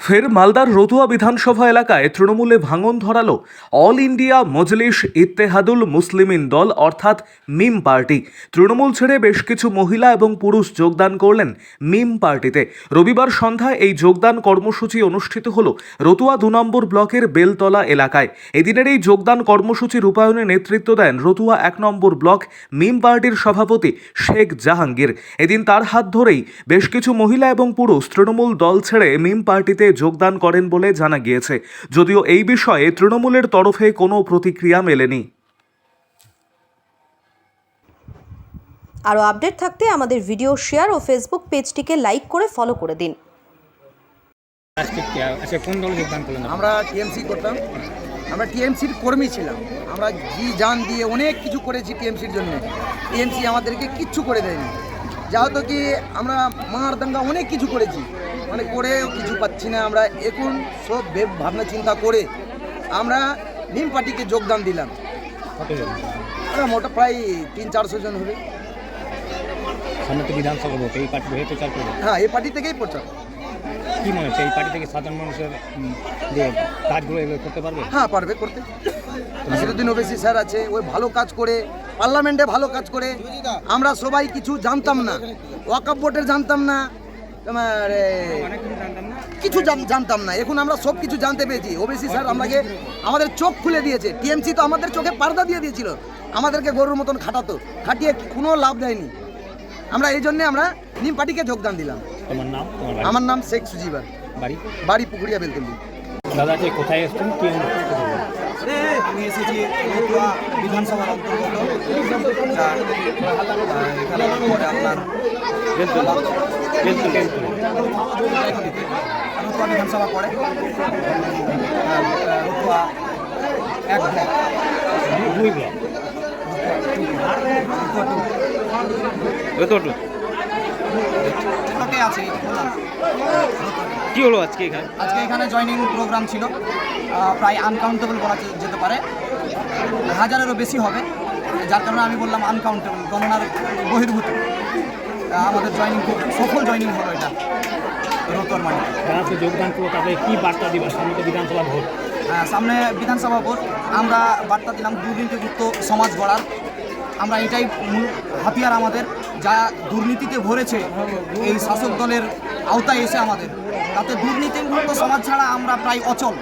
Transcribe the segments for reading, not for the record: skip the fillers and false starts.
ফের মালদার রতুয়া বিধানসভা এলাকায় তৃণমূলে ভাঙন ধরালো অল ইন্ডিয়া মজলিস ইত্তেহাদুল মুসলিমিন দল অর্থাৎ মিম পার্টি। তৃণমূল ছেড়ে বেশ কিছু মহিলা এবং পুরুষ যোগদান করলেন মিম পার্টিতে। রবিবার সন্ধ্যায় এই যোগদান কর্মসূচি অনুষ্ঠিত হল রতুয়া 2 নম্বর ব্লকের বেলতলা এলাকায়। এদিনের এই যোগদান কর্মসূচি রূপায়ণে নেতৃত্ব দেন রতুয়া 1 নম্বর ব্লক মিম পার্টির সভাপতি শেখ জাহাঙ্গীর। এদিন তার হাত ধরেই বেশ কিছু মহিলা এবং পুরুষ তৃণমূল দল ছেড়ে মিম পার্টিতে যোগদান করেন বলে জানা গিয়েছে, যদিও এই বিষয়ে তৃণমূলের তরফে কোনো প্রতিক্রিয়া মেলেনি। আরও আপডেট থাকতে আমাদের ভিডিও শেয়ার ও ফেসবুক পেজটিকে লাইক করে ফলো করে দিন। কোন দলে যোগদান করলেন? আমরা টিএমসি করতাম, আমরা টিএমসির কর্মী ছিলাম। আমরা জি জান দিয়ে অনেক কিছু করেছি টিএমসির জন্য। টিএমসি আমাদেরকে কিচ্ছু করে দেয়নি, যা হতো কি আমরা মার দাঙ্গা অনেক কিছু করেছি, মানে করেও কিছু পাচ্ছি না। আমরা এখন সব ভাবনা চিন্তা করে আমরা মিম পার্টিকে যোগদান দিলাম। আমরা মোটা প্রায় 300-400 জন হবে। সামনে তো বিধানসভা ভোট, এই পার্টি হয়ে প্রচার করবে? হ্যাঁ, এই পার্টি থেকেই প্রচার। কি মনে হচ্ছে এই পার্টি থেকে সাধারণ মানুষের যে কাজগুলো এগুলো করতে পারবে? হ্যাঁ, পারবে করতে। নাসিরুদ্দিন ওবেসি স্যার আছে, ওই ভালো কাজ করে, পার্লামেন্টে ভালো কাজ করে। আমরা সবাই কিছু জানতাম না, ওয়াকফ বোর্ডের জানতাম না, তোমার কিছু জানতাম না। এখন আমরা সব কিছু জানতে পেরেছি। ওবেসি স্যার আমাকে আমাদের চোখ খুলে দিয়েছে। টিএমসি তো আমাদের চোখে পর্দা দিয়ে দিয়েছিল, আমাদেরকে গরুর মতন খাটাতো, খাটিয়ে কোনো লাভ দেয়নি। আমরা এই জন্যে আমরা নিম পার্টিকে যোগদান দিলাম। তোমার নাম? আমার নাম শেখ সুজিবার, বাড়ি পুকুরিয়া বেলতলি। দাদা কোথায় এসছেন? কি আমি এসেছি রতুয়া বিধানসভার অন্তর্গত, এখানে পরে আপনার রতুয়া বিধানসভা পড়ে, রতুয়া 1 ব্লক, 2 ব্লক, রতুয়া 2 আছে। কি হলো আজকে এখানে? আজকে এখানে জয়নিং প্রোগ্রাম ছিল, প্রায় আনকাউন্টেবল বলা যেতে পারে, 1000-এরও বেশি হবে। যার কারণে আমি বললাম আনকাউন্টেবল, গণনার বহির্ভূত। আমাদের জয়নিং খুব সফল জয়নিং হলো এটা রতুয়ার মাঠে। যারা যোগদান করলো তাদের কি বার্তা দিবেন? সামনে তো বিধানসভা ভোট। সামনে বিধানসভা ভোট, আমরা বার্তা দিলাম দুর্নীতিযুক্ত সমাজ গড়ার। আমরা এটাই মূল হাতিয়ার আমাদের, যা দুর্নীতিতে ভরেছে এই শাসক দলের আওতায় এসে আমাদের, তাতে দুর্নীতিমুক্ত সমাজ ছাড়া আমরা প্রায় অচল।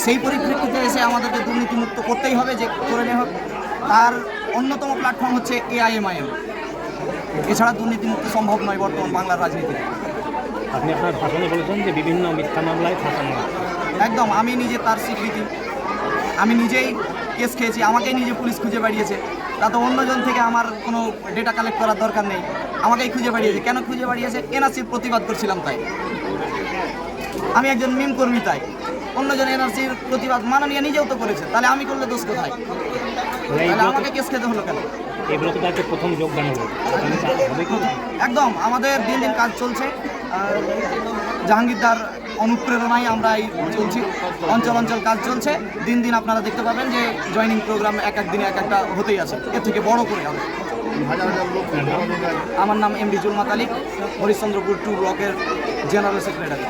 সেই পরিপ্রেক্ষিতে এসে আমাদেরকে দুর্নীতিমুক্ত করতেই হবে, যে করে নেওয়া হোক। তার অন্যতম প্ল্যাটফর্ম হচ্ছে AIMIM। এছাড়া দুর্নীতিমুক্ত সম্ভব নয় বর্তমান বাংলার রাজনীতিতে। আপনি আপনার ভাষণে বলেছেন যে বিভিন্ন মিথ্যা মামলায় ফাঁসানো। একদম, আমি নিজে তার স্বীকৃতি। আমি নিজেই কেস খেয়েছি, আমাকেই নিজে পুলিশ খুঁজে বেরিয়েছে। তাতে অন্যজন থেকে আমার কোনো ডেটা কালেক্ট করার দরকার নেই, আমাকেই খুঁজে বেরিয়েছে। কেন খুঁজে বেরিয়েছে? এনআরসির প্রতিবাদ করছিলাম তাই। আমি একজন মিম কর্মী, তাই অন্যজন এনআরসির প্রতিবাদ মাননীয় নিজেও তো করেছে, তাহলে আমি করলে দোষ কোথায়? তাহলে আমাকে কেস খেতে হলো কেন? এগুলো তো তাকে প্রথম যোগদান হলো। একদম, আমাদের দিন দিন কাজ চলছে। জাহাঙ্গীরদার অনুপ্রেরণায় আমরা এই চলছি, অঞ্চল অঞ্চল কাজ চলছে। দিন দিন আপনারা দেখতে পাবেন যে জয়নিং প্রোগ্রাম এক দিনে এক একটা হতেই আছে, এর থেকে বড় করে হবে। আমার নাম MD জুলমাত আলী, হরিশ্চন্দ্রপুর 2 ব্লকের জেনারেল সেক্রেটারি।